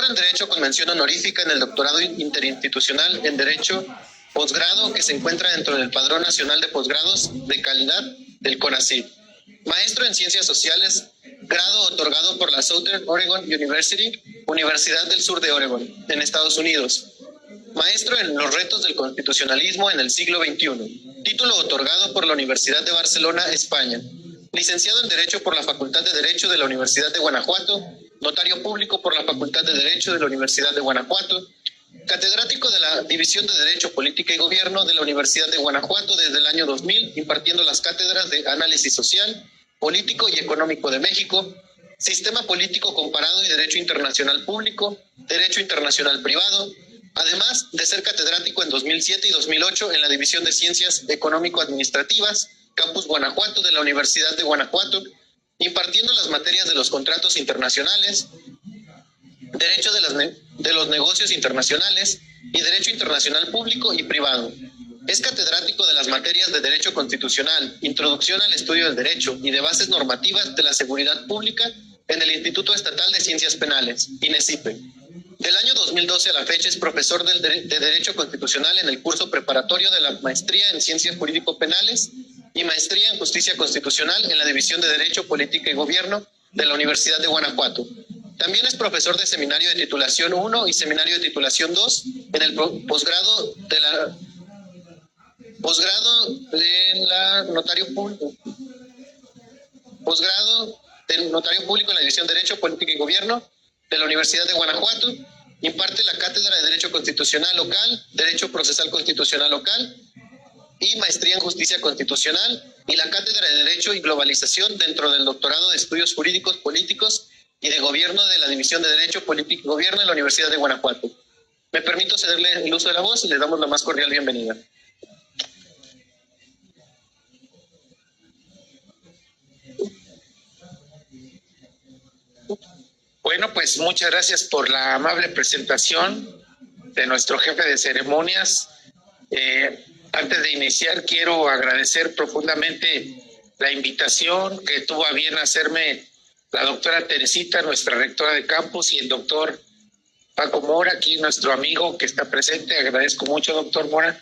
en Derecho con mención honorífica en el doctorado interinstitucional en Derecho, posgrado que se encuentra dentro del Padrón Nacional de Posgrados de Calidad del CONACYT. Maestro en Ciencias Sociales, grado otorgado por la Southern Oregon University, Universidad del Sur de Oregon, en Estados Unidos. Maestro en los retos del constitucionalismo en el siglo XXI. Título otorgado por la Universidad de Barcelona, España. Licenciado en Derecho por la Facultad de Derecho de la Universidad de Guanajuato. Notario público por la Facultad de Derecho de la Universidad de Guanajuato. Catedrático de la División de Derecho, Política y Gobierno de la Universidad de Guanajuato desde el año 2000, impartiendo las cátedras de Análisis Social, Político y Económico de México, Sistema Político Comparado y Derecho Internacional Público, Derecho Internacional Privado, además de ser catedrático en 2007 y 2008 en la División de Ciencias Económico-Administrativas, Campus Guanajuato de la Universidad de Guanajuato, impartiendo las materias de los contratos internacionales, Derecho de los negocios internacionales y Derecho Internacional Público y Privado. Es catedrático de las materias de Derecho Constitucional, Introducción al Estudio del Derecho y de Bases Normativas de la Seguridad Pública en el Instituto Estatal de Ciencias Penales, INESIPE. Del año 2012 a la fecha es profesor de Derecho Constitucional en el curso preparatorio de la Maestría en Ciencias Jurídico-Penales y Maestría en Justicia Constitucional en la División de Derecho, Política y Gobierno de la Universidad de Guanajuato. También es profesor de Seminario de Titulación 1 y Seminario de Titulación 2 en el posgrado de Notario Público. Posgrado del Notario Público en la División de Derecho, Política y Gobierno de la Universidad de Guanajuato. Imparte la Cátedra de Derecho Constitucional Local, Derecho Procesal Constitucional Local y Maestría en Justicia Constitucional y la Cátedra de Derecho y Globalización dentro del Doctorado de Estudios Jurídicos, Políticos y de Gobierno de la División de Derecho, Política y Gobierno de la Universidad de Guanajuato. Me permito cederle el uso de la voz y le damos la más cordial bienvenida. Bueno, pues muchas gracias por la amable presentación de nuestro jefe de ceremonias. Antes de iniciar, quiero agradecer profundamente la invitación que tuvo a bien hacerme la doctora Teresita, nuestra rectora de campus, y el doctor Paco Mora, aquí nuestro amigo que está presente. Agradezco mucho, doctor Mora,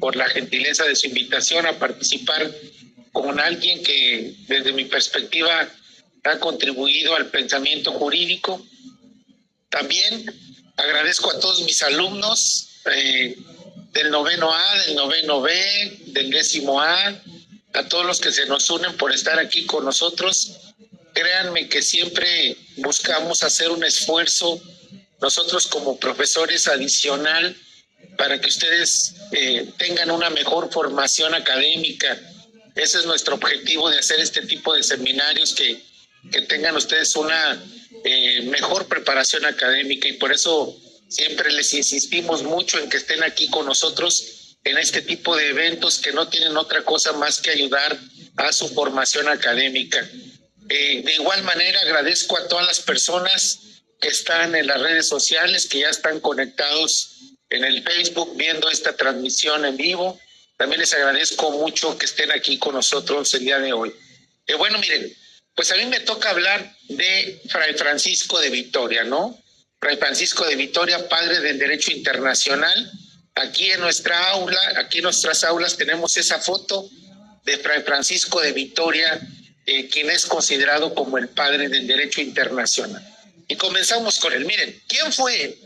por la gentileza de su invitación a participar con alguien que, desde mi perspectiva, ha contribuido al pensamiento jurídico. También agradezco a todos mis alumnos del noveno A, del noveno B, del décimo A todos los que se nos unen por estar aquí con nosotros. Créanme que siempre buscamos hacer un esfuerzo nosotros como profesores adicional para que ustedes tengan una mejor formación académica. Ese es nuestro objetivo de hacer este tipo de seminarios, que tengan ustedes una mejor preparación académica, y por eso siempre les insistimos mucho en que estén aquí con nosotros en este tipo de eventos que no tienen otra cosa más que ayudar a su formación académica. De igual manera agradezco a todas las personas que están en las redes sociales, que ya están conectados en el Facebook viendo esta transmisión en vivo. También les agradezco mucho que estén aquí con nosotros el día de hoy. Bueno, miren, pues a mí me toca hablar de Fray Francisco de Vitoria, ¿no? Fray Francisco de Vitoria, padre del derecho internacional. Aquí en nuestra aula, aquí en nuestras aulas tenemos esa foto de Fray Francisco de Vitoria, quien es considerado como el padre del derecho internacional. Y comenzamos con él. Miren, ¿quién fue?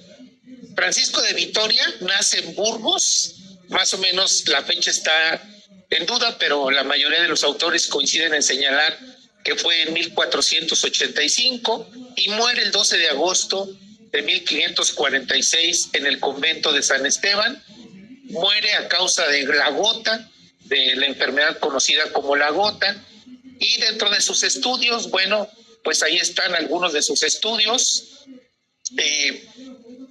Francisco de Vitoria nace en Burgos, más o menos la fecha está en duda, pero la mayoría de los autores coinciden en señalar que fue en 1485 y muere el 12 de agosto de 1546 en el convento de San Esteban. Muere a causa de la gota, de la enfermedad conocida como la gota. Y dentro de sus estudios, bueno, pues ahí están algunos de sus estudios.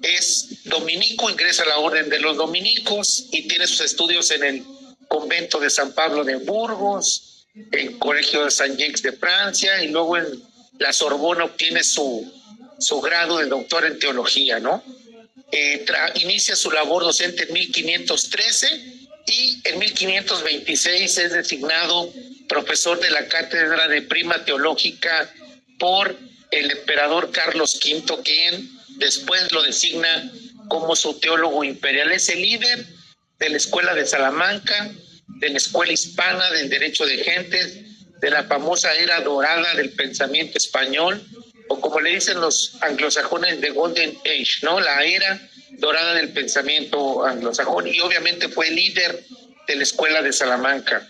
Es dominico, ingresa a la orden de los dominicos y tiene sus estudios en el convento de San Pablo de Burgos, el colegio de San Jacques de Francia, y luego en la Sorbona obtiene su grado de doctor en teología, ¿no? Inicia su labor docente en 1513 y en 1526 es designado profesor de la cátedra de Prima Teológica por el emperador Carlos V, quien después lo designa como su teólogo imperial. Es el líder de la Escuela de Salamanca, de la Escuela Hispana del Derecho de Gentes, de la famosa era dorada del pensamiento español, o como le dicen los anglosajones, de Golden Age, ¿no? La era dorada del pensamiento anglosajón, y obviamente fue líder de la Escuela de Salamanca.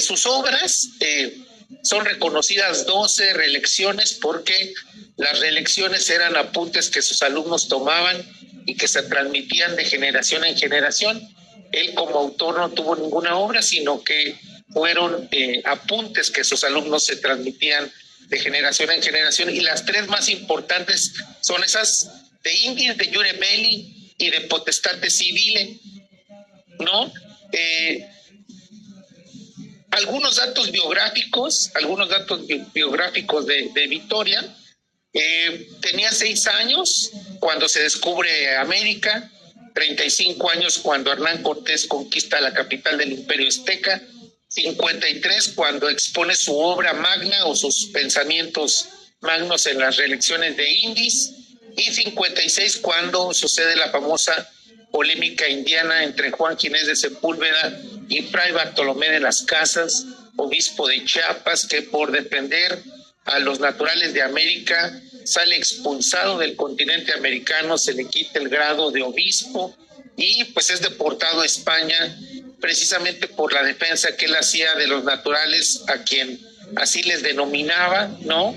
Sus obras son reconocidas 12 reelecciones, porque las reelecciones eran apuntes que sus alumnos tomaban y que se transmitían de generación en generación. Él como autor no tuvo ninguna obra, sino que fueron apuntes que sus alumnos se transmitían de generación en generación, y las tres más importantes son esas de Indis, de Jure Belli y de Potestate Civile, ¿no? Algunos datos biográficos de Victoria. Tenía 6 años cuando se descubre América, 35 años cuando Hernán Cortés conquista la capital del Imperio Azteca, 53 cuando expone su obra magna o sus pensamientos magnos en las reelecciones de Indis, y 56 cuando sucede la famosa polémica indiana entre Juan Ginés de Sepúlveda y Fray Bartolomé de las Casas, obispo de Chiapas, que por defender a los naturales de América sale expulsado del continente americano, se le quita el grado de obispo y pues es deportado a España, precisamente por la defensa que él hacía de los naturales, a quien así les denominaba, ¿no?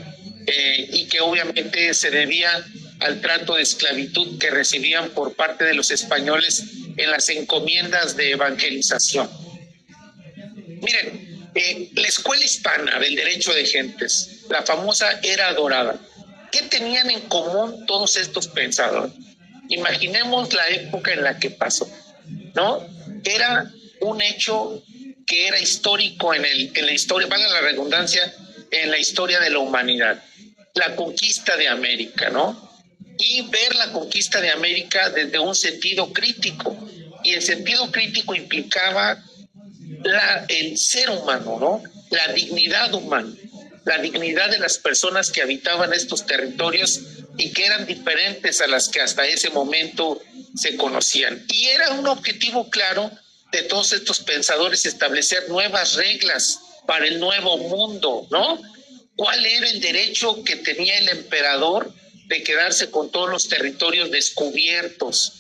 Y que obviamente se debía al trato de esclavitud que recibían por parte de los españoles en las encomiendas de evangelización. Miren, la Escuela Hispana del Derecho de Gentes, la famosa Era Dorada, ¿qué tenían en común todos estos pensadores? Imaginemos la época en la que pasó, ¿no? Era un hecho que era histórico en la historia, valga la redundancia, en la historia de la humanidad, la conquista de América, ¿no? Y ver la conquista de América desde un sentido crítico, y el sentido crítico implicaba el ser humano, ¿no? La dignidad humana, la dignidad de las personas que habitaban estos territorios y que eran diferentes a las que hasta ese momento se conocían. Y era un objetivo claro de todos estos pensadores establecer nuevas reglas para el nuevo mundo, ¿no? ¿Cuál era el derecho que tenía el emperador de quedarse con todos los territorios descubiertos?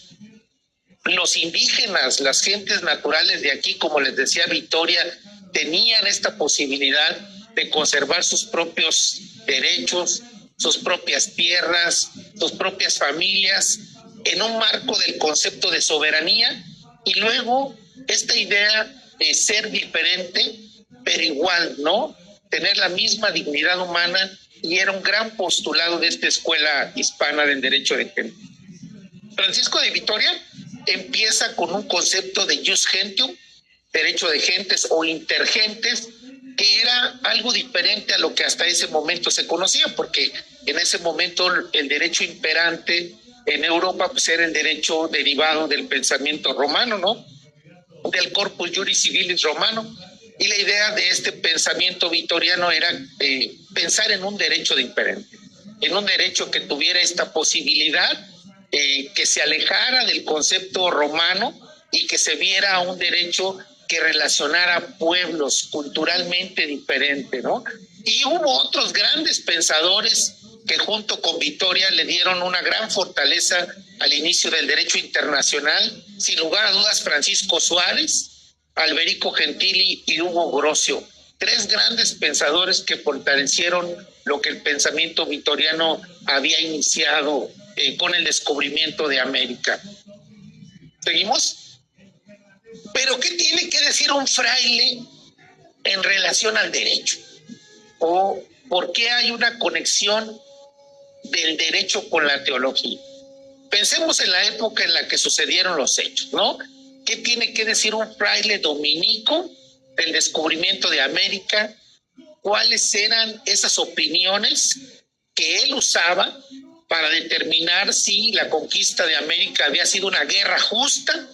Los indígenas, las gentes naturales de aquí, como les decía Victoria, tenían esta posibilidad de conservar sus propios derechos, sus propias tierras, sus propias familias, en un marco del concepto de soberanía, y luego esta idea de ser diferente, pero igual, ¿no? Tener la misma dignidad humana, y era un gran postulado de esta Escuela Hispana del Derecho de Gente. Francisco de Vitoria empieza con un concepto de jus gentium, derecho de gentes o intergentes, que era algo diferente a lo que hasta ese momento se conocía, porque en ese momento el derecho imperante en Europa pues era el derecho derivado del pensamiento romano, ¿no? Del corpus juris civilis romano. Y la idea de este pensamiento vitoriano era pensar en un derecho diferente, en un derecho que tuviera esta posibilidad, que se alejara del concepto romano y que se viera un derecho que relacionara pueblos culturalmente diferentes, ¿no? Y hubo otros grandes pensadores que junto con Vitoria le dieron una gran fortaleza al inicio del derecho internacional, sin lugar a dudas Francisco Suárez, Alberico Gentili y Hugo Grocio, 3 grandes pensadores que fortalecieron lo que el pensamiento vitoriano había iniciado con el descubrimiento de América. ¿Seguimos? Pero ¿qué tiene que decir un fraile en relación al derecho? ¿O por qué hay una conexión del derecho con la teología? Pensemos en la época en la que sucedieron los hechos, ¿no? ¿Qué tiene que decir un fraile dominico del descubrimiento de América? ¿Cuáles eran esas opiniones que él usaba para determinar si la conquista de América había sido una guerra justa?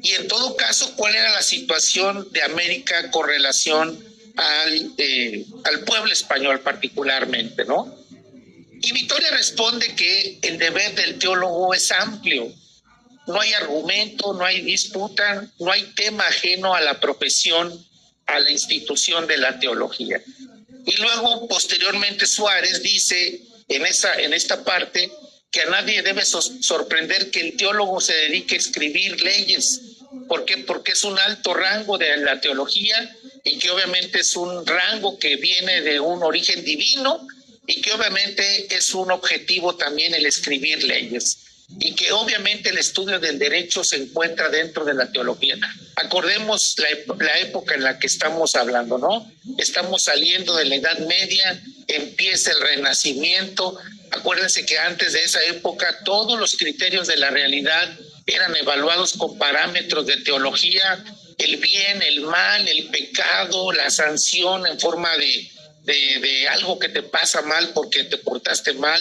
Y en todo caso, ¿cuál era la situación de América con relación al pueblo español particularmente, ¿no? Y Vittoria responde que el deber del teólogo es amplio. No hay argumento, no hay disputa, no hay tema ajeno a la profesión, a la institución de la teología. Y luego, posteriormente, Suárez dice en esta parte que a nadie debe sorprender que el teólogo se dedique a escribir leyes. ¿Por qué? Porque es un alto rango de la teología y que obviamente es un rango que viene de un origen divino y que obviamente es un objetivo también el escribir leyes. Y que obviamente el estudio del derecho se encuentra dentro de la teología. Acordemos la época en la que estamos hablando, ¿no? Estamos saliendo de la Edad Media, empieza el Renacimiento. Acuérdense que antes de esa época todos los criterios de la realidad eran evaluados con parámetros de teología, el bien, el mal, el pecado, la sanción en forma de algo que te pasa mal porque te portaste mal.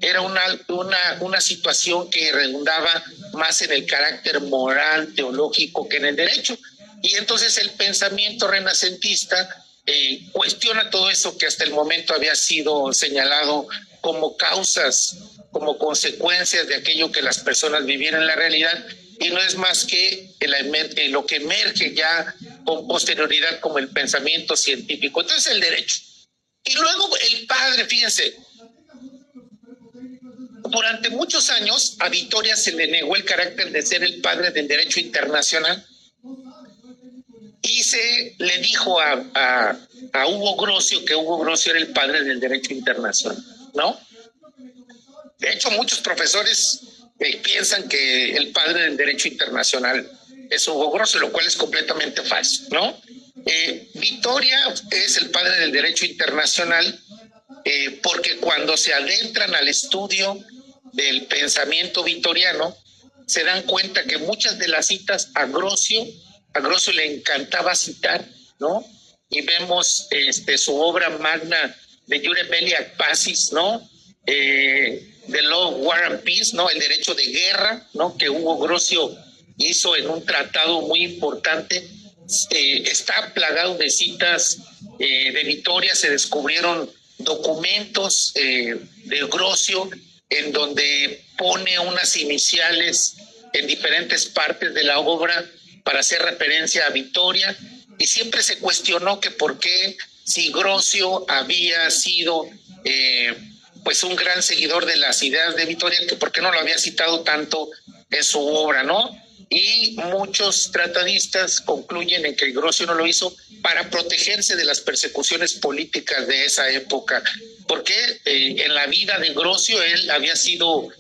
Era una situación que redundaba más en el carácter moral, teológico que en el derecho. Y entonces el pensamiento renacentista cuestiona todo eso que hasta el momento había sido señalado como causas, como consecuencias de aquello que las personas vivían en la realidad, y no es más que lo que emerge ya con posterioridad como el pensamiento científico. Entonces el derecho. Y luego el padre, fíjense, durante muchos años a Vittoria se le negó el carácter de ser el padre del derecho internacional y se le dijo a Hugo Grocio que Hugo Grocio era el padre del derecho internacional, ¿no? De hecho, muchos profesores piensan que el padre del derecho internacional es Hugo Grocio, lo cual es completamente falso, ¿no? Vittoria es el padre del derecho internacional porque cuando se adentran al estudio del pensamiento vitoriano, se dan cuenta que muchas de las citas a Grocio le encantaba citar, ¿no? Y vemos su obra magna de Jure Belli ac Pacis, ¿no? The Law of War and Peace, ¿no? El derecho de guerra, ¿no? Que Hugo Grocio hizo en un tratado muy importante. Está plagado de citas de Vittoria. Se descubrieron documentos de Grocio en donde pone unas iniciales en diferentes partes de la obra para hacer referencia a Vittoria, y siempre se cuestionó que por qué, si Grocio había sido pues un gran seguidor de las ideas de Vittoria, que por qué no lo había citado tanto en su obra, ¿no? Y muchos tratadistas concluyen en que Grocio no lo hizo para protegerse de las persecuciones políticas de esa época, porque en la vida de Grocio él había sido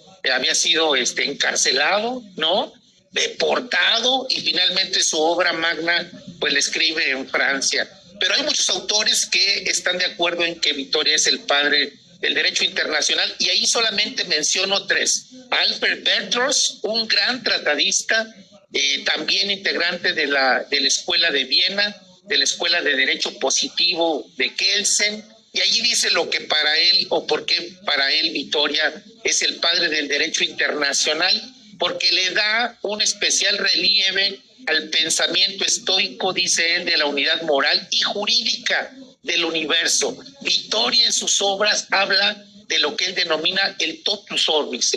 encarcelado, ¿no? Deportado, y finalmente su obra magna pues la escribe en Francia. Pero hay muchos autores que están de acuerdo en que Vittoria es el padre del derecho internacional, y ahí solamente menciono tres. Alfred Bertros, un gran tratadista, también integrante de la Escuela de Viena, de la Escuela de Derecho Positivo de Kelsen, y allí dice lo que para él, o por qué para él Vittoria es el padre del derecho internacional, porque le da un especial relieve al pensamiento estoico, dice él, de la unidad moral y jurídica del universo. Vittoria en sus obras habla de lo que él denomina el totus orbis,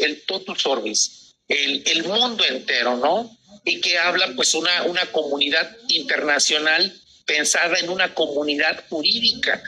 el mundo entero, ¿no? Y que habla pues una comunidad internacional pensada en una comunidad jurídica,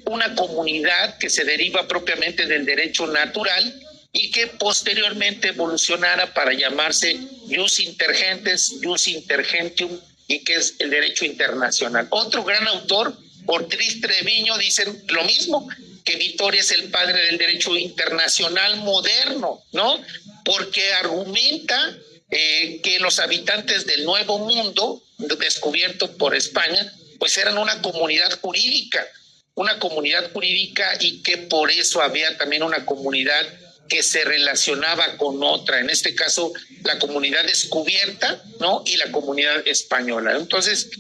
una comunidad que se deriva propiamente del derecho natural y que posteriormente evolucionara para llamarse jus intergentes, jus intergentium, y que es el derecho internacional. Otro gran autor, Ortiz Treviño, dicen lo mismo, que Vittoria es el padre del derecho internacional moderno, ¿no? Porque argumenta que los habitantes del Nuevo Mundo, descubierto por España, pues eran una comunidad jurídica, y que por eso había también una comunidad que se relacionaba con otra, en este caso la comunidad descubierta, ¿no? Y la comunidad española. Entonces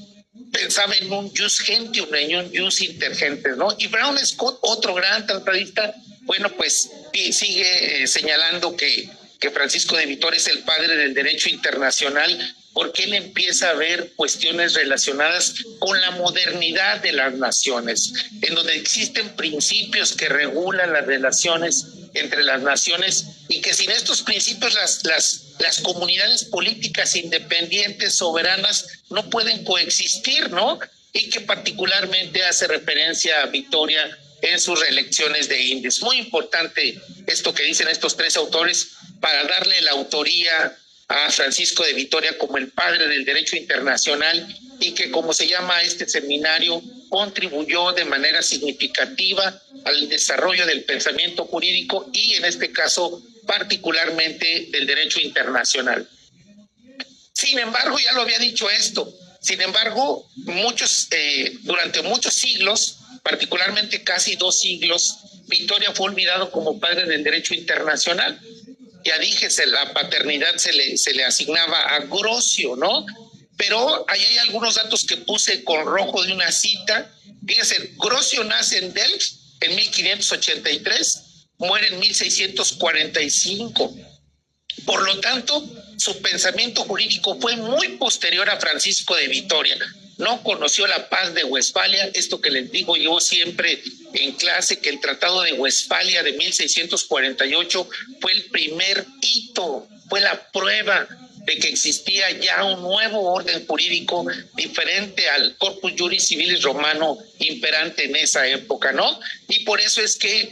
pensaba en un jus gentium, en un jus intergentes, ¿no? Y Brown Scott, otro gran tratadista, bueno, pues sigue señalando que Francisco de Vittoria es el padre del derecho internacional, porque él empieza a ver cuestiones relacionadas con la modernidad de las naciones, en donde existen principios que regulan las relaciones entre las naciones y que sin estos principios las comunidades políticas independientes, soberanas, no pueden coexistir, ¿no? Y que particularmente hace referencia a Vitoria en sus reelecciones de Indies. Muy importante esto que dicen estos tres autores para darle la autoría a Francisco de Vitoria como el padre del derecho internacional y que, como se llama este seminario, contribuyó de manera significativa al desarrollo del pensamiento jurídico y, en este caso, particularmente del derecho internacional. Sin embargo, ya lo había dicho esto, sin embargo, durante muchos siglos, particularmente casi 2 siglos, Vitoria fue olvidado como padre del derecho internacional. Ya dije, la paternidad se le asignaba a Grocio, ¿no? Pero ahí hay algunos datos que puse con rojo de una cita. Fíjense, Grocio nace en Delft en 1583, muere en 1645. Por lo tanto, su pensamiento jurídico fue muy posterior a Francisco de Vitoria. No conoció la paz de Westfalia, esto que les digo yo siempre en clase, que el Tratado de Westfalia de 1648 fue el primer hito, fue la prueba de que existía ya un nuevo orden jurídico diferente al corpus juris civilis romano imperante en esa época, ¿no? Y por eso es que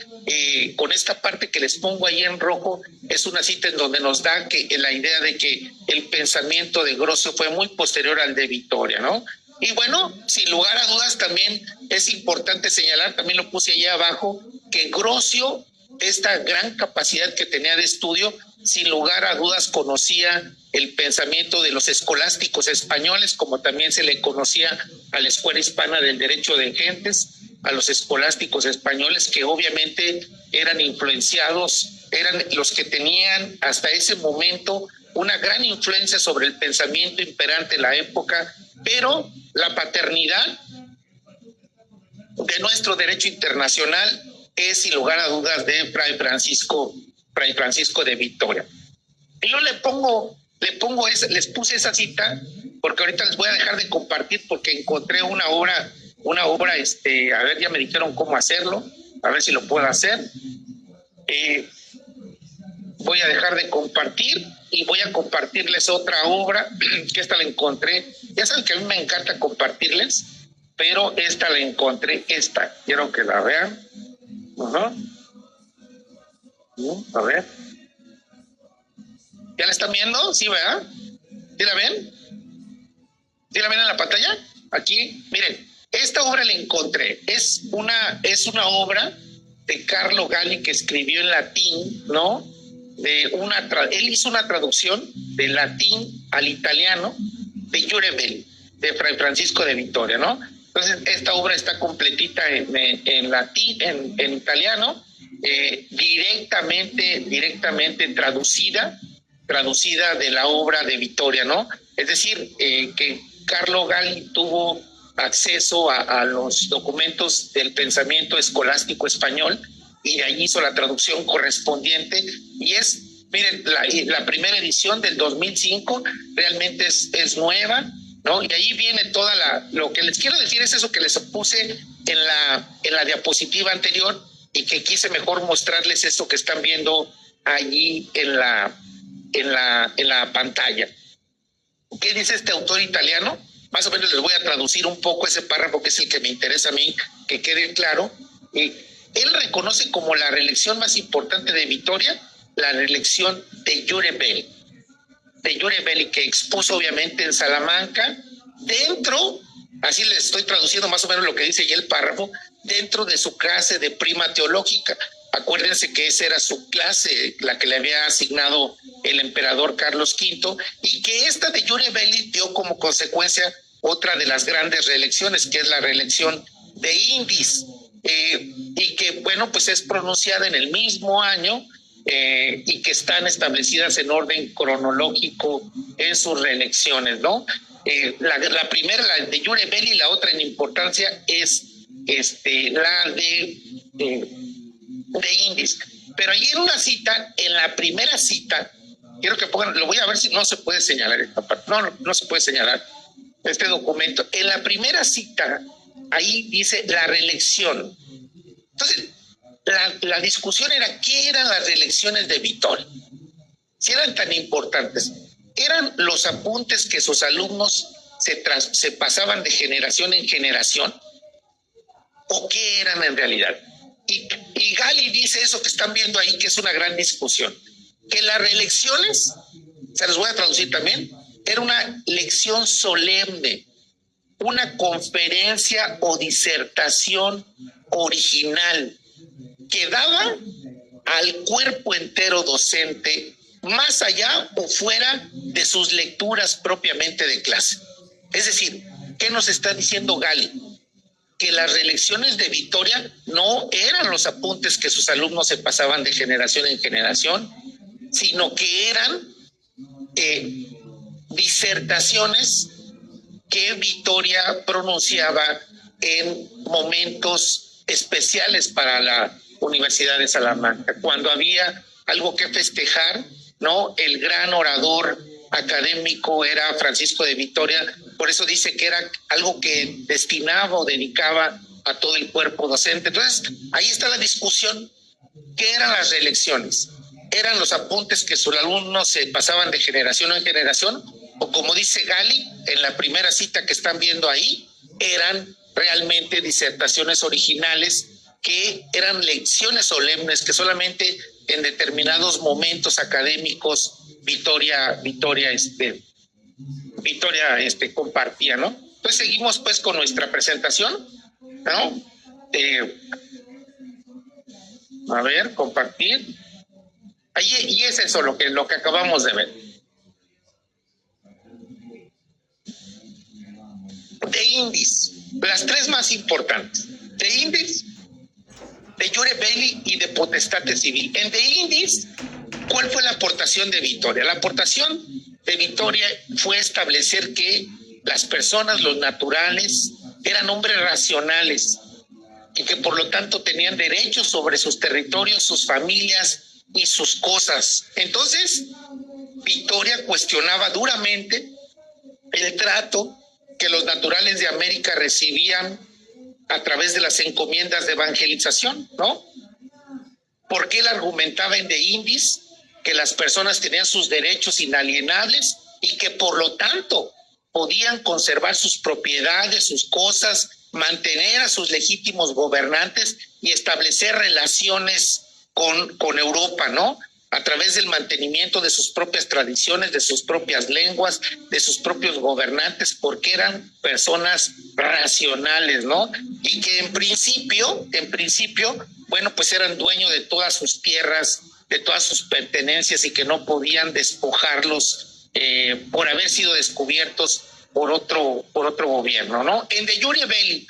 con esta parte que les pongo ahí en rojo, es una cita en donde nos da la idea de que el pensamiento de Grocio fue muy posterior al de Vitoria, ¿no? Y bueno, sin lugar a dudas también es importante señalar, también lo puse allá abajo, que Grocio, esta gran capacidad que tenía de estudio, sin lugar a dudas conocía el pensamiento de los escolásticos españoles, como también se le conocía a la Escuela Hispana del Derecho de Gentes, a los escolásticos españoles que obviamente eran influenciados, eran los que tenían hasta ese momento una gran influencia sobre el pensamiento imperante en la época, pero la paternidad de nuestro derecho internacional es, sin lugar a dudas, de Fray Francisco de Vitoria. Y yo les puse esa cita porque ahorita les voy a dejar de compartir porque encontré una obra, a ver, ya me dijeron cómo hacerlo, a ver si lo puedo hacer. Voy a dejar de compartir y voy a compartirles otra obra que esta la encontré. Ya saben que a mí me encanta compartirles, pero esta la encontré, quiero que la vean. A ver. ¿Ya la están viendo? ¿Sí, verdad? ¿Sí la ven? ¿Sí la ven en la pantalla? Aquí, miren, esta obra la encontré. Es una obra de Carlo Galli que escribió en latín, ¿no? Él hizo una traducción del latín al italiano de Iure Belli, de Fray Francisco de Vitoria, ¿no? Entonces, esta obra está completita en latín, en italiano, directamente traducida de la obra de Vitoria, ¿no? Es decir, que Carlo Galli tuvo acceso a los documentos del pensamiento escolástico español y de allí hizo la traducción correspondiente y miren, la primera edición del 2005 realmente es nueva, ¿no? Y ahí viene lo que les quiero decir es eso que les puse en la diapositiva anterior y que quise mejor mostrarles esto que están viendo allí en la pantalla. ¿Qué dice este autor italiano? Más o menos les voy a traducir un poco ese párrafo que es el que me interesa a mí, que quede claro. Él reconoce como la reelección más importante de Vitoria la reelección de Iure Belli, que expuso obviamente en Salamanca, dentro, así les estoy traduciendo más o menos lo que dice ya el párrafo, dentro de su clase de prima teológica. Acuérdense que esa era su clase, la que le había asignado el emperador Carlos V, y que esta de Iure Belli dio como consecuencia otra de las grandes reelecciones, que es la reelección de Indies, y que, bueno, pues es pronunciada en el mismo año y que están establecidas en orden cronológico en sus reelecciones, ¿no? La primera, la de Iure Belli, y la otra en importancia es la de Indies. Pero ahí en una cita, en la primera cita, quiero que pongan, lo voy a ver si no se puede señalar esta parte. No se puede señalar este documento. En la primera cita, ahí dice la reelección. Entonces, la discusión era qué eran las reelecciones de Vittoria. Si eran tan importantes, eran los apuntes que sus alumnos se pasaban de generación en generación, o qué eran en realidad. Y Gali dice eso que están viendo ahí, que es una gran discusión, que las reelecciones, se los voy a traducir también, era una lección solemne, una conferencia o disertación original que daba al cuerpo entero docente, más allá o fuera de sus lecturas propiamente de clase. Es decir, ¿qué nos está diciendo Gali? Que las reelecciones de Vittoria no eran los apuntes que sus alumnos se pasaban de generación en generación, sino que eran disertaciones que Vittoria pronunciaba en momentos especiales para la Universidad de Salamanca, cuando había algo que festejar, ¿no? El gran orador académico era Francisco de Vitoria, por eso dice que era algo que destinaba o dedicaba a todo el cuerpo docente. Entonces, ahí está la discusión. ¿Qué eran las reelecciones? ¿Eran los apuntes que sus alumnos se pasaban de generación en generación? O como dice Gali, en la primera cita que están viendo ahí, eran realmente disertaciones originales que eran lecciones solemnes que solamente en determinados momentos académicos Vittoria compartía, ¿no? Entonces seguimos pues con nuestra presentación, ¿no? A ver, compartir. Ahí, y es eso lo que acabamos de ver. De Indis, las tres más importantes. De Indis, de Iure Belli y de Potestate Civil. En de Indis, ¿cuál fue la aportación de Vittoria? La aportación de Vittoria fue establecer que las personas, los naturales, eran hombres racionales y que por lo tanto tenían derechos sobre sus territorios, sus familias y sus cosas. Entonces, Vittoria cuestionaba duramente el trato que los naturales de América recibían a través de las encomiendas de evangelización, ¿no? Porque él argumentaba en De Indis que las personas tenían sus derechos inalienables y que por lo tanto podían conservar sus propiedades, sus cosas, mantener a sus legítimos gobernantes y establecer relaciones con Europa, ¿no? A través del mantenimiento de sus propias tradiciones, de sus propias lenguas, de sus propios gobernantes, porque eran personas racionales, ¿no? Y que en principio, bueno, pues eran dueños de todas sus tierras, de todas sus pertenencias y que no podían despojarlos por haber sido descubiertos por otro gobierno, ¿no? En De Iure Belli,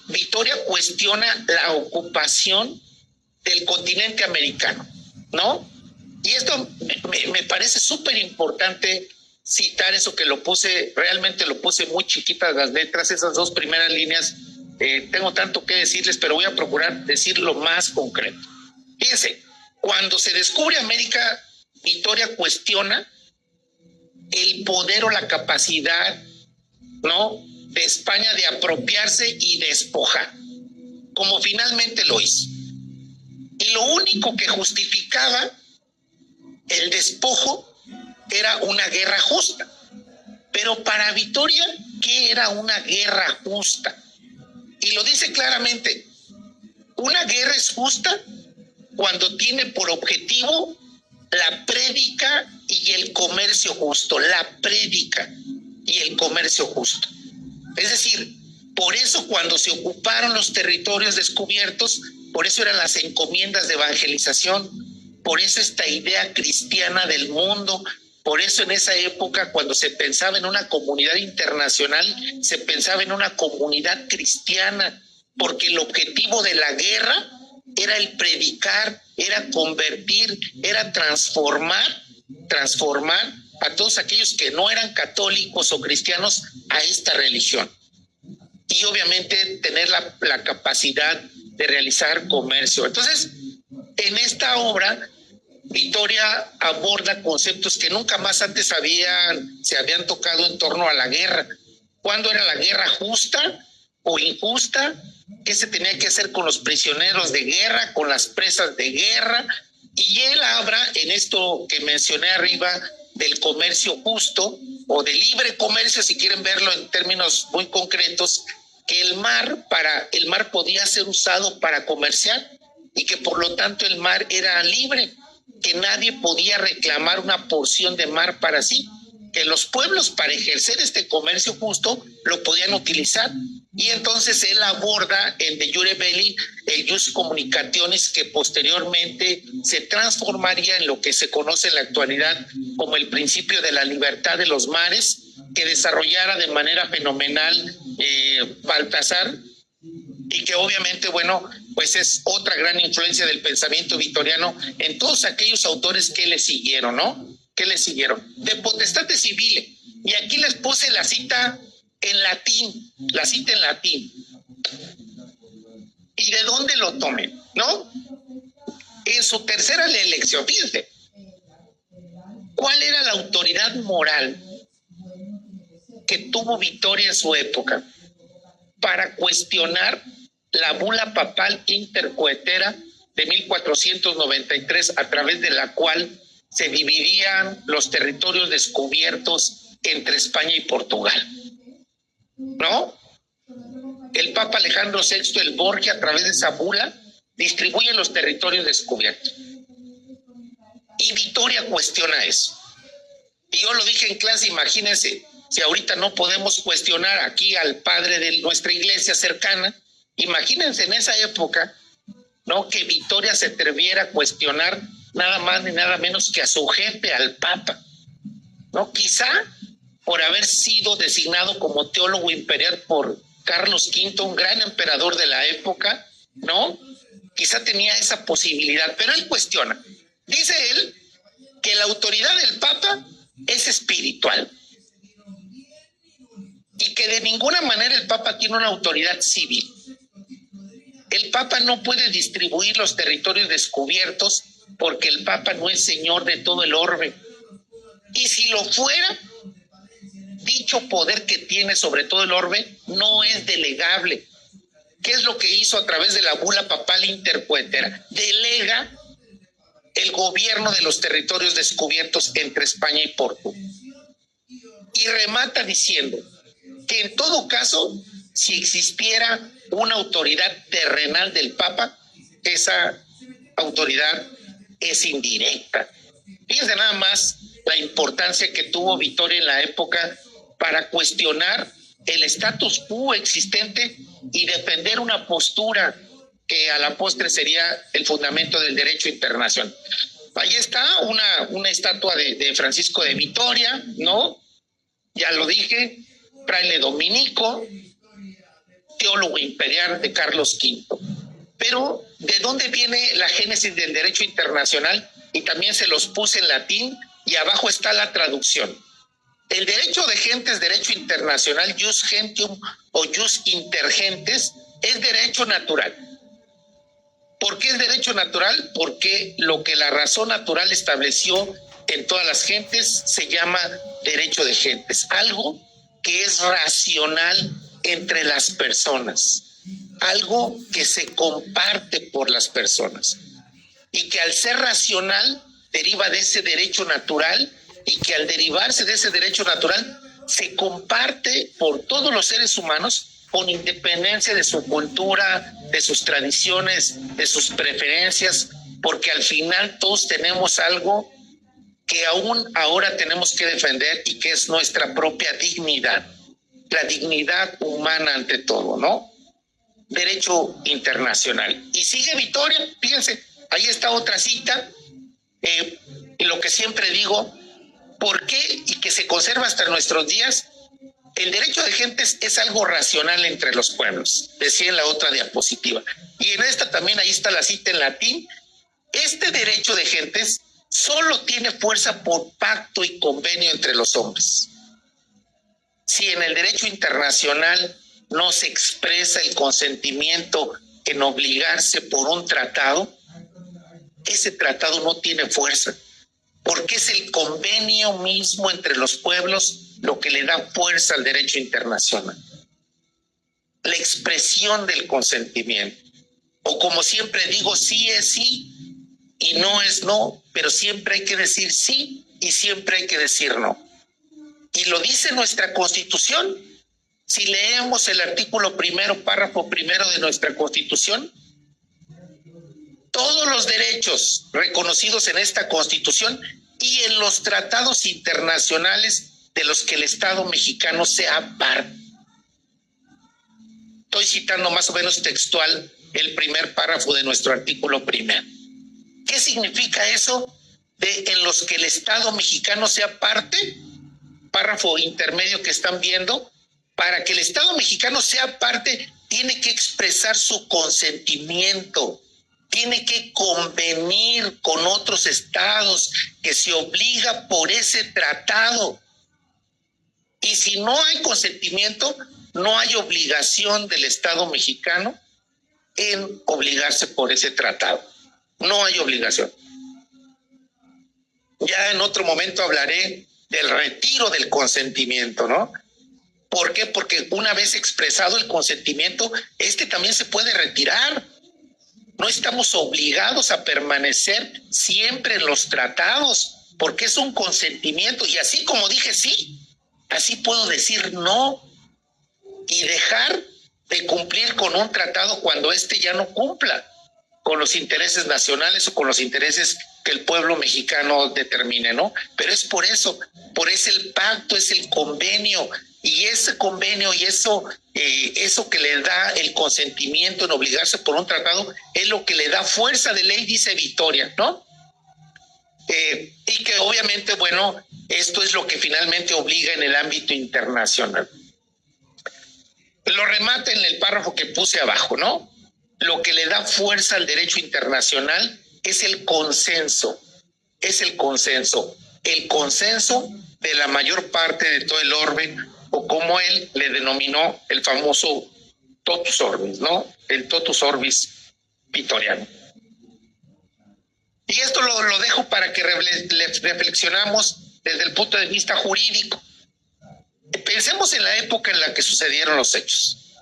Vittoria cuestiona la ocupación del continente americano, ¿no? Y esto me parece súper importante citar eso que realmente lo puse muy chiquitas las letras, esas dos primeras líneas. Tengo tanto que decirles, pero voy a procurar decir lo más concreto. Fíjense, cuando se descubre América, Vittoria cuestiona el poder o la capacidad, ¿no?, de España de apropiarse y despojar, como finalmente lo hizo. Y lo único que justificaba el despojo era una guerra justa. Pero para Vittoria, ¿qué era una guerra justa? Y lo dice claramente: una guerra es justa cuando tiene por objetivo la prédica y el comercio justo. La prédica y el comercio justo. Es decir, por eso cuando se ocuparon los territorios descubiertos, por eso eran las encomiendas de evangelización, por eso esta idea cristiana del mundo, por eso en esa época cuando se pensaba en una comunidad internacional, se pensaba en una comunidad cristiana, porque el objetivo de la guerra era el predicar, era convertir, era transformar a todos aquellos que no eran católicos o cristianos a esta religión. Y obviamente tener la capacidad de realizar comercio. Entonces, en esta obra, Vitoria aborda conceptos que nunca más antes se habían tocado en torno a la guerra. ¿Cuándo era la guerra justa o injusta? ¿Qué se tenía que hacer con los prisioneros de guerra, con las presas de guerra? Y él habla en esto que mencioné arriba del comercio justo o de libre comercio, si quieren verlo en términos muy concretos, que el mar podía ser usado para comerciar y que por lo tanto el mar era libre, que nadie podía reclamar una porción de mar para sí, que los pueblos para ejercer este comercio justo lo podían utilizar. Y entonces él aborda en De Jure Belli el jus communicationis, que posteriormente se transformaría en lo que se conoce en la actualidad como el principio de la libertad de los mares, que desarrollara de manera fenomenal Baltasar, y que obviamente, bueno, pues es otra gran influencia del pensamiento vitoriano en todos aquellos autores que le siguieron, ¿no? Que le siguieron. De Potestate Civile. Y aquí les puse la cita en latín, ¿Y de dónde lo tomen? ¿No? En su tercera elección, fíjense, ¿cuál era la autoridad moral que tuvo Vitoria en su época para cuestionar la bula papal intercoetera de 1493, a través de la cual se dividían los territorios descubiertos entre España y Portugal? ¿No? El Papa Alejandro VI el Borgia, a través de esa bula, distribuye los territorios descubiertos. Y Vitoria cuestiona eso. Y yo lo dije en clase, imagínense, si ahorita no podemos cuestionar aquí al padre de nuestra iglesia cercana, imagínense en esa época, ¿no? Que Vitoria se atreviera a cuestionar nada más ni nada menos que a su jefe, al Papa, ¿no? Quizá por haber sido designado como teólogo imperial por Carlos V, un gran emperador de la época, ¿no? Quizá tenía esa posibilidad, pero él cuestiona. Dice él que la autoridad del Papa es espiritual y que de ninguna manera el Papa tiene una autoridad civil. El Papa no puede distribuir los territorios descubiertos porque el Papa no es señor de todo el orbe. Y si lo fuera, dicho poder que tiene sobre todo el orbe no es delegable. ¿Qué es lo que hizo a través de la bula papal intercoetera? Delega el gobierno de los territorios descubiertos entre España y Portugal. Y remata diciendo que en todo caso, si existiera una autoridad terrenal del Papa, esa autoridad es indirecta. Fíjense nada más la importancia que tuvo Vitoria en la época para cuestionar el status quo existente y defender una postura que a la postre sería el fundamento del derecho internacional. Ahí está una estatua de Francisco de Vitoria, ¿no? Ya lo dije, fraile dominico, teólogo imperial de Carlos V. Pero, ¿de dónde viene la génesis del derecho internacional? Y también se los puse en latín y abajo está la traducción. El derecho de gentes, derecho internacional, jus gentium o jus inter gentes, es derecho natural. ¿Por qué es derecho natural? Porque lo que la razón natural estableció en todas las gentes se llama derecho de gentes, algo que es racional entre las personas, algo que se comparte por las personas y que al ser racional deriva de ese derecho natural y que al derivarse de ese derecho natural se comparte por todos los seres humanos con independencia de su cultura, de sus tradiciones, de sus preferencias, porque al final todos tenemos algo que aún ahora tenemos que defender y que es nuestra propia dignidad, la dignidad humana ante todo, ¿no? Derecho internacional. Y sigue Vitoria, fíjense, ahí está otra cita, lo que siempre digo, ¿por qué? Y que se conserva hasta nuestros días. El derecho de gentes es algo racional entre los pueblos, decía en la otra diapositiva. Y en esta también ahí está la cita en latín. Este derecho de gentes solo tiene fuerza por pacto y convenio entre los hombres. Si en el derecho internacional no se expresa el consentimiento en obligarse por un tratado, ese tratado no tiene fuerza, porque es el convenio mismo entre los pueblos lo que le da fuerza al derecho internacional. La expresión del consentimiento, o como siempre digo, sí es sí y no es no, pero siempre hay que decir sí y siempre hay que decir no. Y lo dice nuestra Constitución. Si leemos el artículo 1, párrafo 1 de nuestra Constitución, todos los derechos reconocidos en esta Constitución y en los tratados internacionales de los que el Estado mexicano sea parte. Estoy citando más o menos textual el primer párrafo de nuestro artículo 1. ¿Qué significa eso de en los que el Estado mexicano sea parte? Párrafo intermedio que están viendo. Para que el Estado mexicano sea parte, tiene que expresar su consentimiento, tiene que convenir con otros estados, que se obliga por ese tratado. Y si no hay consentimiento, no hay obligación del Estado mexicano en obligarse por ese tratado. No hay obligación. Ya en otro momento hablaré del retiro del consentimiento, ¿no? ¿Por qué? Porque una vez expresado el consentimiento, también se puede retirar. No estamos obligados a permanecer siempre en los tratados, porque es un consentimiento. Y así como dije sí, así puedo decir no y dejar de cumplir con un tratado cuando ya no cumpla con los intereses nacionales o con los intereses que el pueblo mexicano determine, ¿no? Pero es por eso el pacto, es el convenio, y ese convenio y eso que le da el consentimiento en obligarse por un tratado es lo que le da fuerza de ley, dice Victoria, ¿no? Y que obviamente, bueno, esto es lo que finalmente obliga en el ámbito internacional. Lo remata en el párrafo que puse abajo, ¿no? Lo que le da fuerza al derecho internacional es el consenso, el consenso de la mayor parte de todo el orbe, o como él le denominó el famoso totus orbis, ¿no? El totus orbis vitoriano. Y esto lo dejo para que reflexionamos desde el punto de vista jurídico. Pensemos en la época en la que sucedieron los hechos.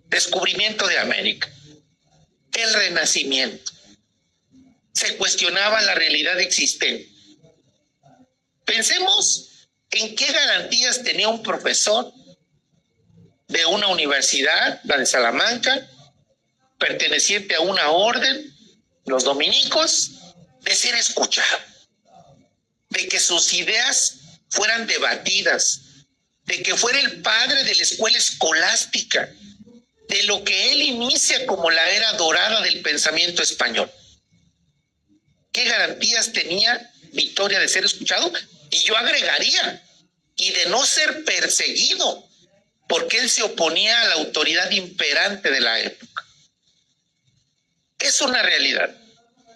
Descubrimiento de América, el Renacimiento. Se cuestionaba la realidad existente. Pensemos en qué garantías tenía un profesor de una universidad, la de Salamanca, perteneciente a una orden, los dominicos, de ser escuchado, de que sus ideas fueran debatidas, de que fuera el padre de la escuela escolástica, de lo que él inicia como la era dorada del pensamiento español. ¿Qué garantías tenía Victoria de ser escuchado? Y yo agregaría, y de no ser perseguido, porque él se oponía a la autoridad imperante de la época. Es una realidad.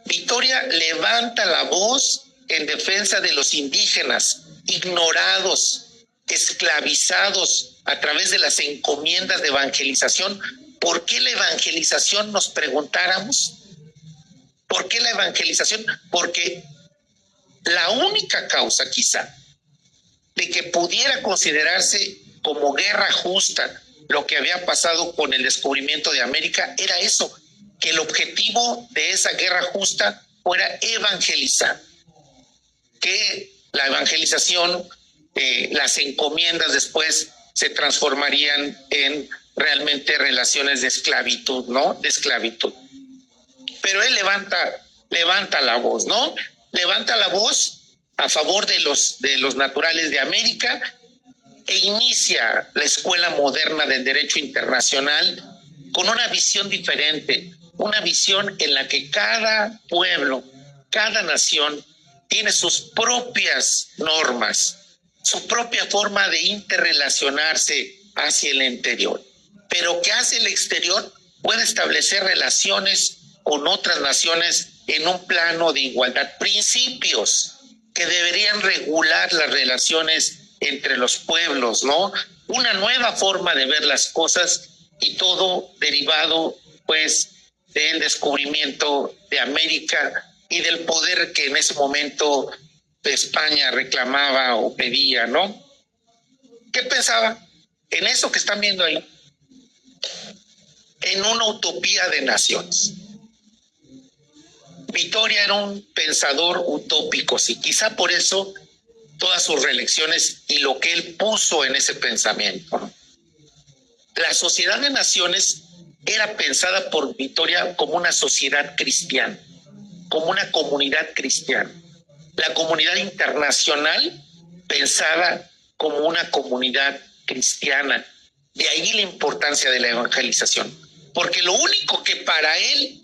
Victoria levanta la voz en defensa de los indígenas, ignorados, esclavizados a través de las encomiendas de evangelización. ¿Por qué la evangelización, nos preguntáramos? ¿Por qué la evangelización? Porque la única causa quizá de que pudiera considerarse como guerra justa lo que había pasado con el descubrimiento de América era eso, que el objetivo de esa guerra justa fuera evangelizar, que la evangelización, las encomiendas después se transformarían en realmente relaciones de esclavitud, ¿no? De esclavitud. Pero él levanta la voz, ¿no? Levanta la voz a favor de los naturales de América e inicia la escuela moderna del derecho internacional con una visión diferente, una visión en la que cada pueblo, cada nación tiene sus propias normas, su propia forma de interrelacionarse hacia el interior, pero que hacia el exterior puede establecer relaciones con otras naciones en un plano de igualdad, principios que deberían regular las relaciones entre los pueblos, ¿no? Una nueva forma de ver las cosas, y todo derivado, pues, del descubrimiento de América y del poder que en ese momento España reclamaba o pedía, ¿no? ¿Qué pensaba? En eso que están viendo ahí, en una utopía de naciones. Vitoria era un pensador utópico, sí, quizá por eso todas sus reelecciones y lo que él puso en ese pensamiento. La sociedad de naciones era pensada por Vitoria como una sociedad cristiana, como una comunidad cristiana. La comunidad internacional pensada como una comunidad cristiana. De ahí la importancia de la evangelización, porque lo único que para él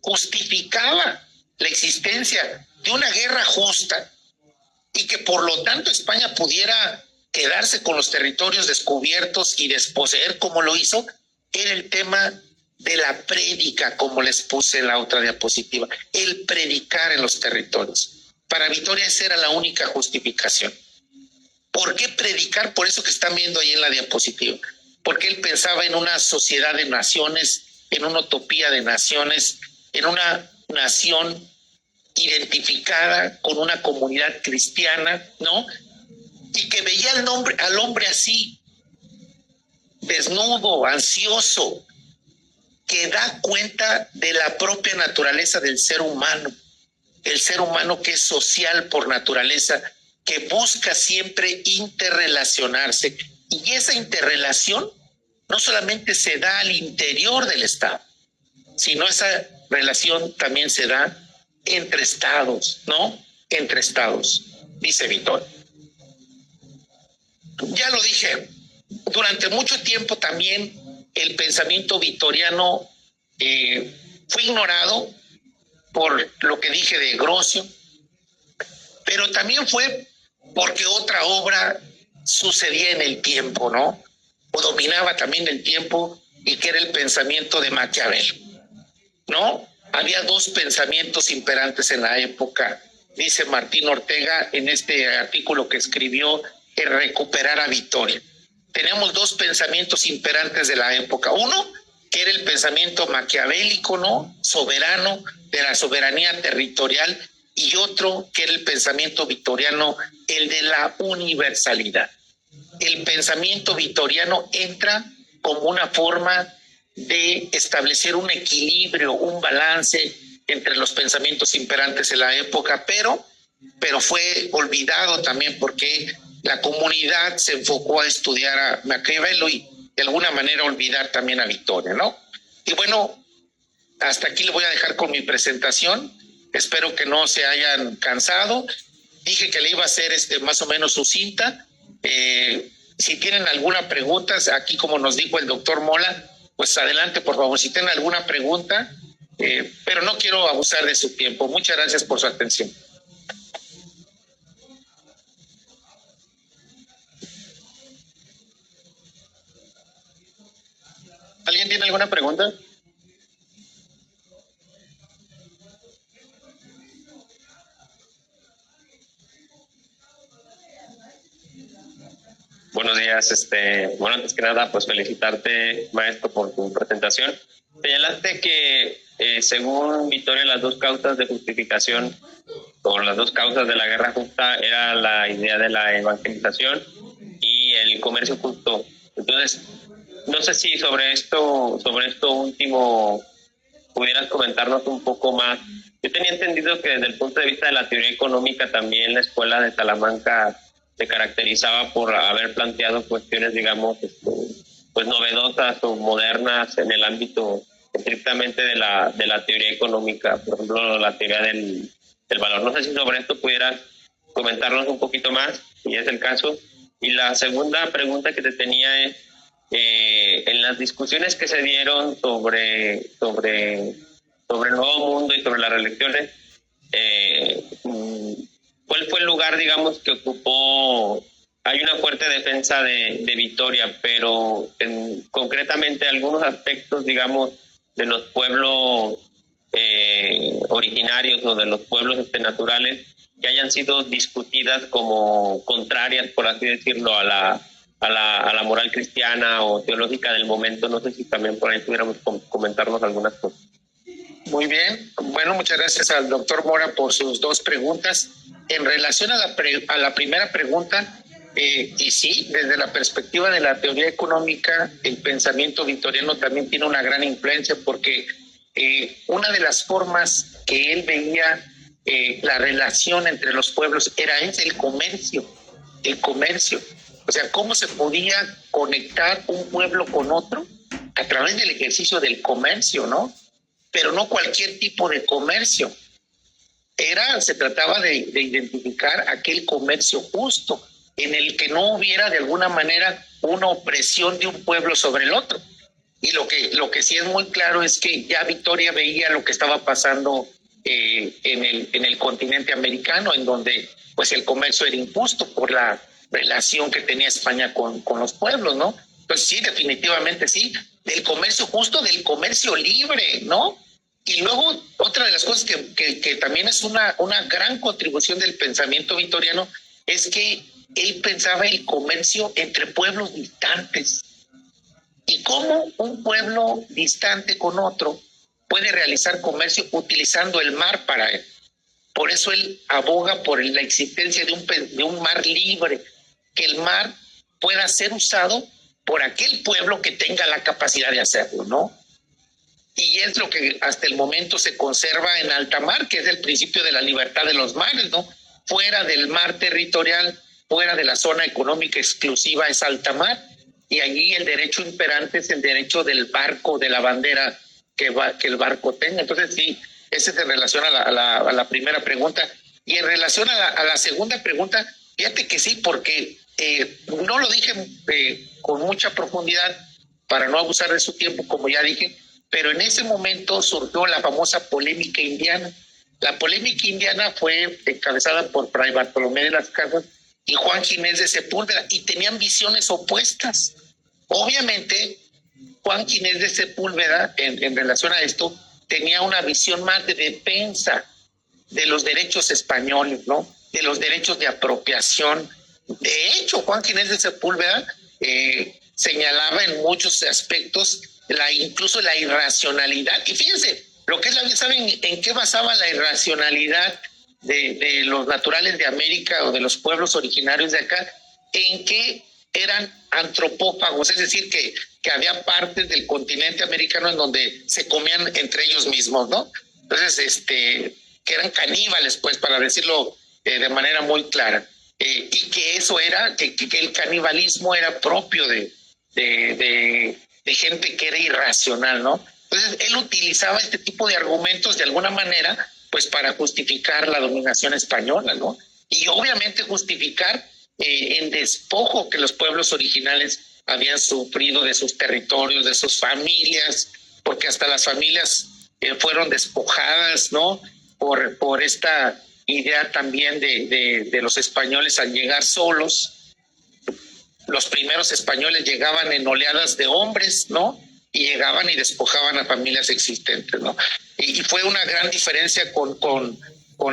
justificaba la existencia de una guerra justa y que por lo tanto España pudiera quedarse con los territorios descubiertos y desposeer como lo hizo, era el tema de la prédica, como les puse en la otra diapositiva, el predicar en los territorios. Para Vitoria esa era la única justificación. ¿Por qué predicar? Por eso que están viendo ahí en la diapositiva. Porque él pensaba en una sociedad de naciones, en una utopía de naciones, en una nación identificada con una comunidad cristiana, ¿no? Y que veía al hombre así, desnudo, ansioso, que da cuenta de la propia naturaleza del ser humano, el ser humano que es social por naturaleza, que busca siempre interrelacionarse. Y esa interrelación no solamente se da al interior del Estado, sino esa relación también se da entre estados, ¿no? Entre estados, dice Vitoria. Ya lo dije, durante mucho tiempo también el pensamiento vitoriano fue ignorado por lo que dije de Grocio, pero también fue porque otra obra sucedía en el tiempo, ¿no? O dominaba también el tiempo, y que era el pensamiento de Maquiavelo, ¿no? Había dos pensamientos imperantes en la época, dice Martín Ortega en este artículo que escribió, en Recuperar a Vitoria. Teníamos dos pensamientos imperantes de la época. Uno, que era el pensamiento maquiavélico, ¿no? Soberano, de la soberanía territorial, y otro, que era el pensamiento vitoriano, el de la universalidad. El pensamiento vitoriano entra como una forma de establecer un equilibrio, un balance entre los pensamientos imperantes de la época, pero fue olvidado también porque la comunidad se enfocó a estudiar a Maquiavelo y de alguna manera olvidar también a Vitoria, ¿no? Y bueno, hasta aquí le voy a dejar con mi presentación. Espero que no se hayan cansado. Dije que le iba a hacer más o menos sucinta. Si tienen alguna pregunta, aquí como nos dijo el doctor Mola, pues adelante, por favor, si tienen alguna pregunta, pero no quiero abusar de su tiempo. Muchas gracias por su atención. ¿Alguien tiene alguna pregunta? Buenos días, bueno, antes que nada, pues felicitarte, maestro, por tu presentación. Señalaste que, según Vitoria, las dos causas de justificación o las dos causas de la guerra justa era la idea de la evangelización y el comercio justo. Entonces, no sé si sobre esto último pudieras comentarnos un poco más. Yo tenía entendido que desde el punto de vista de la teoría económica también la escuela de Salamanca se caracterizaba por haber planteado cuestiones, digamos, pues novedosas o modernas en el ámbito estrictamente de la teoría económica, por ejemplo, la teoría del valor. No sé si sobre esto pudieras comentarnos un poquito más, si es el caso. Y la segunda pregunta que te tenía es, en las discusiones que se dieron sobre el Nuevo Mundo y sobre las reelecciones, ¿cuál fue el lugar, digamos, que ocupó? Hay una fuerte defensa de Vitoria, pero concretamente algunos aspectos, digamos, de los pueblos originarios o de los pueblos naturales que hayan sido discutidas como contrarias, por así decirlo, a a la moral cristiana o teológica del momento. No sé si también por ahí pudiéramos comentarnos algunas cosas. Muy bien. Bueno, muchas gracias al doctor Mora por sus dos preguntas. En relación a la primera pregunta, y sí, desde la perspectiva de la teoría económica, el pensamiento victoriano también tiene una gran influencia porque una de las formas que él veía la relación entre los pueblos era el comercio, el comercio. O sea, cómo se podía conectar un pueblo con otro a través del ejercicio del comercio, ¿no? Pero no cualquier tipo de comercio. Se trataba de identificar aquel comercio justo, en el que no hubiera de alguna manera una opresión de un pueblo sobre el otro. Y lo que sí es muy claro es que ya Victoria veía lo que estaba pasando en el continente americano, en donde pues el comercio era injusto por la relación que tenía España con los pueblos, ¿no? Pues sí, definitivamente sí, del comercio justo, del comercio libre, ¿no? Y luego otra de las cosas que también es una gran contribución del pensamiento victoriano es que él pensaba el comercio entre pueblos distantes y cómo un pueblo distante con otro puede realizar comercio utilizando el mar para él. Por eso él aboga por la existencia de un mar libre, que el mar pueda ser usado por aquel pueblo que tenga la capacidad de hacerlo, ¿no? Y es lo que hasta el momento se conserva en alta mar, que es el principio de la libertad de los mares, ¿no? Fuera del mar territorial, fuera de la zona económica exclusiva es alta mar, y allí el derecho imperante es el derecho del barco, de la bandera que el barco tenga. Entonces sí, ese se relaciona a la primera pregunta. Y en relación a la segunda pregunta, fíjate que sí, porque no lo dije con mucha profundidad para no abusar de su tiempo, como ya dije, pero en ese momento surgió la famosa polémica indiana. La polémica indiana fue encabezada por Fray Bartolomé de las Casas y Juan Ginés de Sepúlveda, y tenían visiones opuestas. Obviamente, Juan Ginés de Sepúlveda, en relación a esto, tenía una visión más de defensa de los derechos españoles, ¿no? De los derechos de apropiación. De hecho, Juan Ginés de Sepúlveda señalaba en muchos aspectos incluso la irracionalidad. Y fíjense, lo que es la vida, ¿saben en qué basaba la irracionalidad de los naturales de América o de los pueblos originarios de acá? En que eran antropófagos, es decir, que había partes del continente americano en donde se comían entre ellos mismos, ¿no? Entonces, que eran caníbales, pues, para decirlo de manera muy clara. Y que eso era, que el canibalismo era propio de gente que era irracional, ¿no? Entonces, él utilizaba este tipo de argumentos de alguna manera, pues, para justificar la dominación española, ¿no? Y obviamente justificar el despojo que los pueblos originales habían sufrido de sus territorios, de sus familias, porque hasta las familias fueron despojadas, ¿no? Por esta idea también de los españoles al llegar solos. Los primeros españoles llegaban en oleadas de hombres, ¿no? Y llegaban y despojaban a familias existentes, ¿no? Y fue una gran diferencia con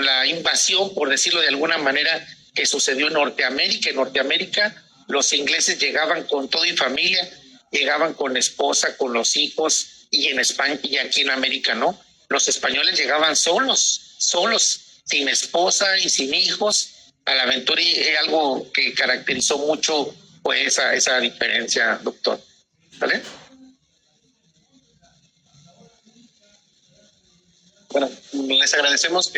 la invasión, por decirlo de alguna manera, que sucedió en Norteamérica. En Norteamérica los ingleses llegaban con todo y familia, llegaban con esposa, con los hijos, y en España y aquí en América no. Los españoles llegaban solos, sin esposa y sin hijos a la aventura, y es algo que caracterizó mucho pues esa diferencia, doctor. ¿Vale? Bueno, les agradecemos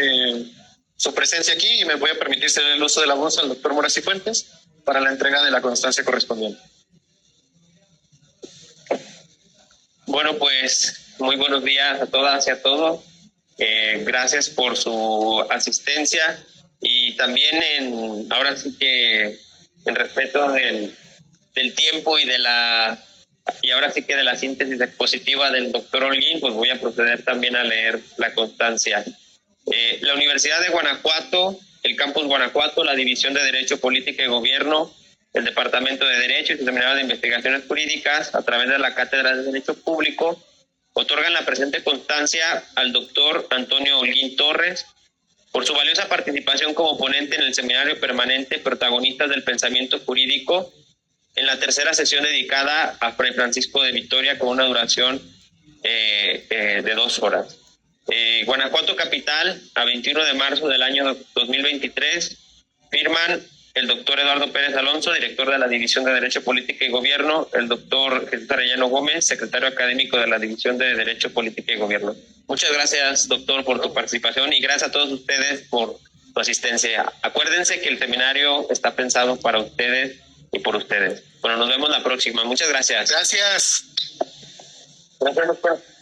su presencia aquí y me voy a permitir ceder el uso de la voz al doctor Mora Cifuentes para la entrega de la constancia correspondiente. Bueno, pues muy buenos días a todas y a todos. Gracias por su asistencia y también ahora sí que en respeto del tiempo y ahora sí que de la síntesis expositiva del doctor Holguín, pues voy a proceder también a leer la constancia. La Universidad de Guanajuato, el Campus Guanajuato, la División de Derecho, Política y Gobierno, el Departamento de Derecho y el Seminario de Investigaciones Jurídicas, a través de la Cátedra de Derecho Público, otorgan la presente constancia al doctor Antonio Holguín Torres por su valiosa participación como ponente en el Seminario Permanente Protagonistas del Pensamiento Jurídico, en la tercera sesión dedicada a Fray Francisco de Vitoria con una duración de 2 horas. Guanajuato Capital, a 21 de marzo del año 2023, firman el doctor Eduardo Pérez Alonso, director de la División de Derecho, Política y Gobierno, el doctor Jesús Arellano Gómez, secretario académico de la División de Derecho, Política y Gobierno. Muchas gracias, doctor, por tu participación y gracias a todos ustedes por su asistencia. Acuérdense que el seminario está pensado para ustedes y por ustedes. Bueno, nos vemos la próxima. Muchas gracias. Gracias. Gracias, doctor.